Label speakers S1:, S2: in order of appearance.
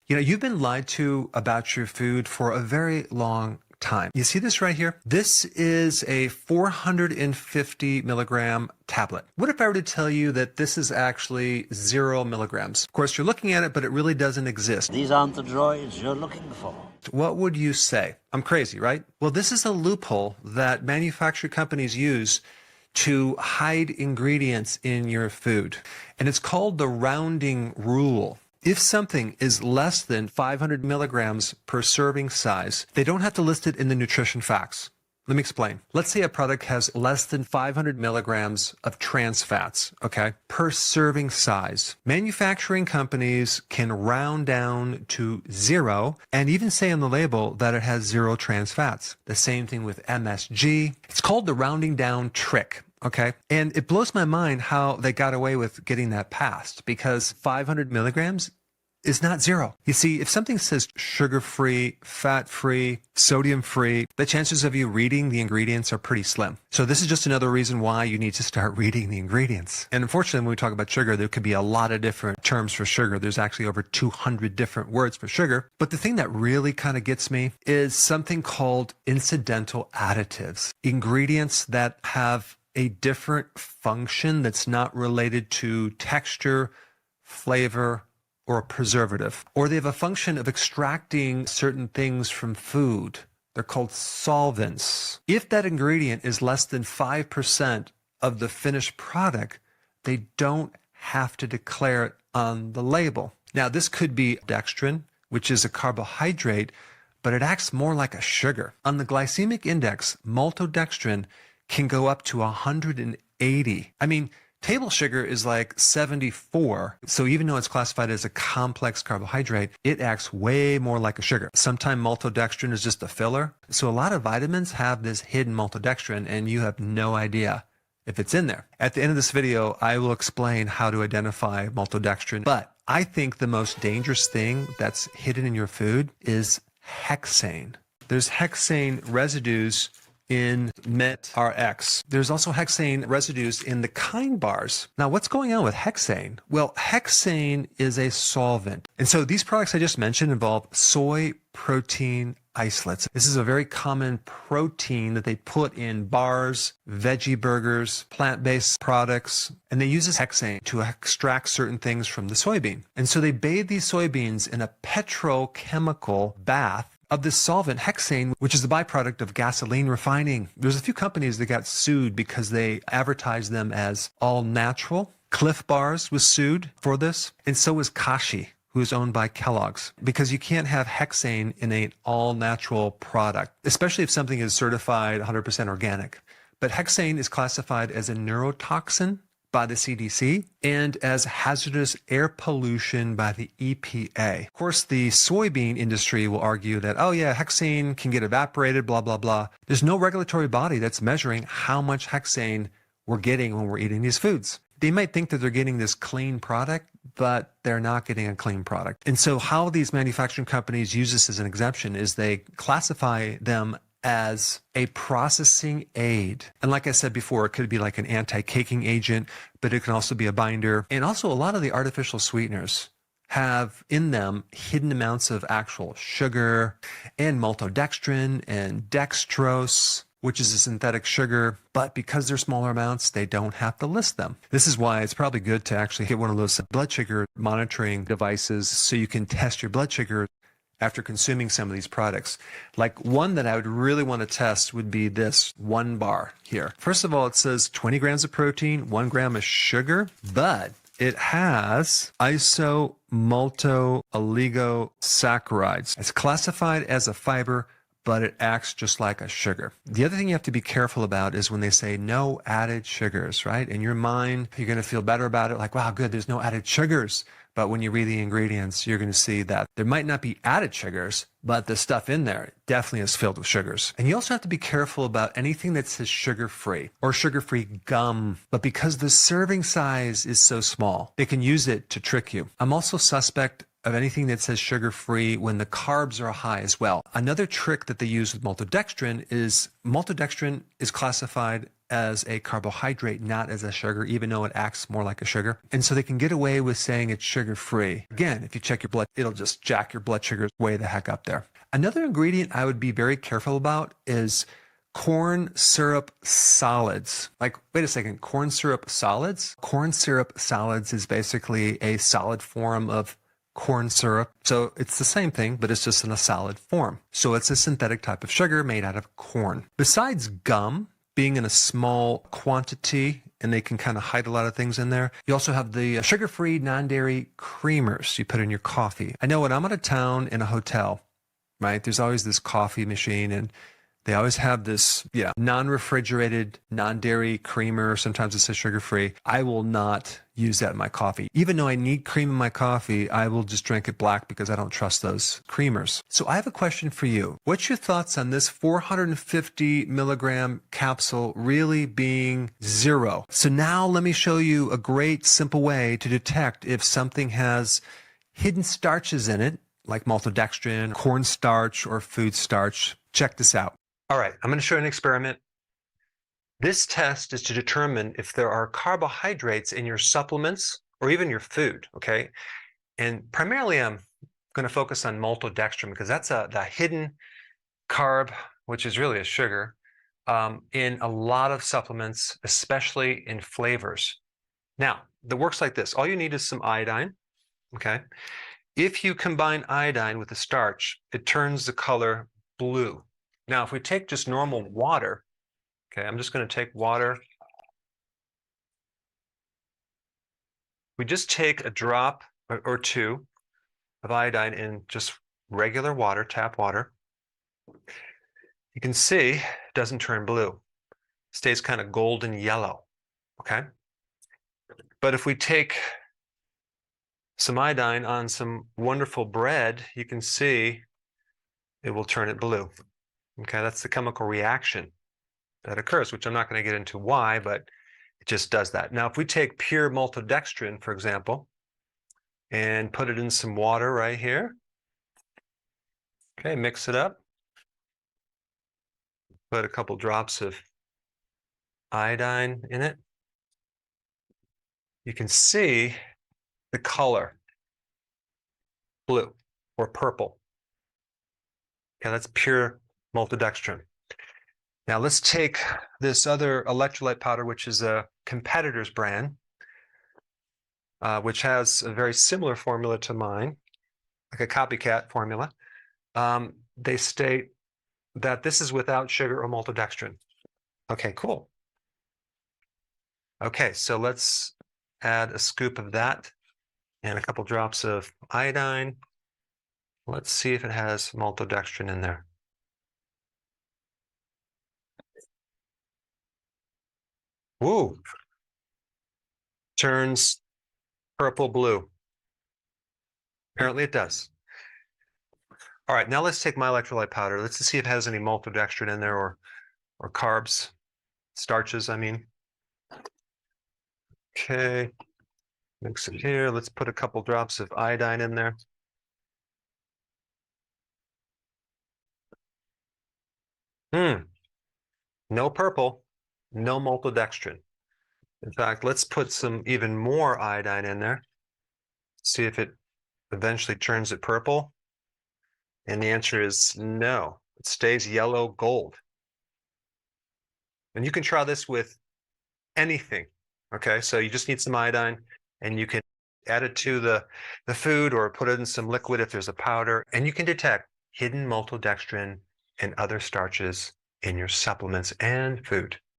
S1: You know, you've been lied to about your food for a very long time. You see this right here? This is a 450 milligram tablet. What if I were to tell you that this is actually 0 milligrams? Of course, you're looking at it, but it really doesn't exist.
S2: These aren't the droids you're looking for.
S1: What would you say? I'm crazy, right? Well, this is a loophole that manufacturer companies use to hide ingredients in your food. And it's called the rounding rule. If something is less than 500 milligrams per serving size, they don't have to list it in the nutrition facts. Let me explain. Let's say a product has less than 500 milligrams of trans fats, okay, per serving size. Manufacturing companies can round down to 0 and even say on the label that it has 0 trans fats. The same thing with MSG. It's called the rounding down trick. Okay. And it blows my mind how they got away with getting that passed, because 500 milligrams is not 0. You see, if something says sugar-free, fat-free, sodium-free, the chances of you reading the ingredients are pretty slim. So this is just another reason why you need to start reading the ingredients. And unfortunately, when we talk about sugar, there could be a lot of different terms for sugar. There's actually over 200 different words for sugar. But the thing that really kind of gets me is something called incidental additives. Ingredients that have a different function that's not related to texture, flavor, or a preservative. Or they have a function of extracting certain things from food. They're called solvents. If that ingredient is less than 5% of the finished product, they don't have to declare it on the label. Now, this could be dextrin, which is a carbohydrate, but it acts more like a sugar. On the glycemic index, maltodextrin can go up to 180. I mean, table sugar is like 74. So even though it's classified as a complex carbohydrate, it acts way more like a sugar. Sometimes maltodextrin is just a filler. So a lot of vitamins have this hidden maltodextrin and you have no idea if it's in there. At the end of this video, I will explain how to identify maltodextrin. But I think the most dangerous thing that's hidden in your food is hexane. There's hexane residues in Mint RX. There's also hexane residues in the Kind bars. Now, what's going on with hexane? Well, hexane is a solvent. And so these products I just mentioned involve soy protein isolates. This is a very common protein that they put in bars, veggie burgers, plant-based products, and they use this hexane to extract certain things from the soybean. And so they bathe these soybeans in a petrochemical bath of this solvent, hexane, which is the byproduct of gasoline refining. There's a few companies that got sued because they advertised them as all natural. Cliff Bars was sued for this, and so was Kashi, who is owned by Kellogg's, because you can't have hexane in an all natural product, especially if something is certified 100% organic. But hexane is classified as a neurotoxin by the CDC and as hazardous air pollution by the EPA. Of course, the soybean industry will argue that, oh yeah, hexane can get evaporated, blah, blah, blah. There's no regulatory body that's measuring how much hexane we're getting when we're eating these foods. They might think that they're getting this clean product, but they're not getting a clean product. And so how these manufacturing companies use this as an exemption is they classify them as a processing aid. And like I said before, it could be like an anti-caking agent, but it can also be a binder. And also a lot of the artificial sweeteners have in them hidden amounts of actual sugar and maltodextrin and dextrose, which is a synthetic sugar, but because they're smaller amounts, they don't have to list them. This is why it's probably good to actually get one of those blood sugar monitoring devices so you can test your blood sugar after consuming some of these products. Like one that I would really want to test would be this one bar here. First of all, it says 20 grams of protein, 1 gram of sugar, but it has isomalto-oligosaccharides. It's classified as a fiber, but it acts just like a sugar. The other thing you have to be careful about is when they say no added sugars, right? In your mind, you're going to feel better about it, like, wow, good, there's no added sugars. But when you read the ingredients, you're going to see that there might not be added sugars, but the stuff in there definitely is filled with sugars. And you also have to be careful about anything that says sugar-free or sugar-free gum. But because the serving size is so small, they can use it to trick you. I'm also suspect of anything that says sugar-free when the carbs are high as well. Another trick that they use with maltodextrin is classified as a carbohydrate, not as a sugar, even though it acts more like a sugar. And so they can get away with saying it's sugar-free. Again, if you check your blood, it'll just jack your blood sugars way the heck up there. Another ingredient I would be very careful about is corn syrup solids. Like, wait a second, corn syrup solids? Corn syrup solids is basically a solid form of corn syrup. So it's the same thing, but it's just in a solid form. So it's a synthetic type of sugar made out of corn. Besides gum being in a small quantity, and they can kind of hide a lot of things in there, you also have the sugar-free non-dairy creamers you put in your coffee. I know when I'm out of town in a hotel, right, there's always this coffee machine, and they always have this, non-refrigerated, non-dairy creamer. Sometimes it says sugar-free. I will not use that in my coffee. Even though I need cream in my coffee, I will just drink it black because I don't trust those creamers. So I have a question for you. What's your thoughts on this 450 milligram capsule really being zero? So now let me show you a great simple way to detect if something has hidden starches in it, like maltodextrin, cornstarch, or food starch. Check this out. All right, I'm going to show you an experiment. This test is to determine if there are carbohydrates in your supplements or even your food, okay? And primarily I'm going to focus on maltodextrin because that's the hidden carb, which is really a sugar, in a lot of supplements, especially in flavors. Now, that works like this. All you need is some iodine, okay? If you combine iodine with the starch, it turns the color blue. Now, if we take just normal water, okay, I'm just going to take water. We just take a drop or two of iodine in just regular water, tap water. You can see it doesn't turn blue. It stays kind of golden yellow, okay? But if we take some iodine on some wonderful bread, you can see it will turn it blue. Okay, that's the chemical reaction that occurs, which I'm not going to get into why, but it just does that. Now, if we take pure maltodextrin, for example, and put it in some water right here, okay, mix it up, put a couple drops of iodine in it, you can see the color, blue or purple. Okay, that's pure maltodextrin. Now let's take this other electrolyte powder, which is a competitor's brand, which has a very similar formula to mine, like a copycat formula. They state that this is without sugar or maltodextrin. Okay, cool. Okay, so let's add a scoop of that and a couple drops of iodine. Let's see if it has maltodextrin in there. Woo! Turns purple-blue. Apparently it does. All right, now let's take my electrolyte powder. Let's see if it has any maltodextrin in there or carbs, starches, I mean. Okay, mix it here. Let's put a couple drops of iodine in there. No purple, no maltodextrin. In fact, let's put some even more iodine in there. See if it eventually turns it purple. And the answer is no. It stays yellow gold. And you can try this with anything. Okay, so you just need some iodine, and you can add it to the food or put it in some liquid if there's a powder, and you can detect hidden maltodextrin and other starches in your supplements and food.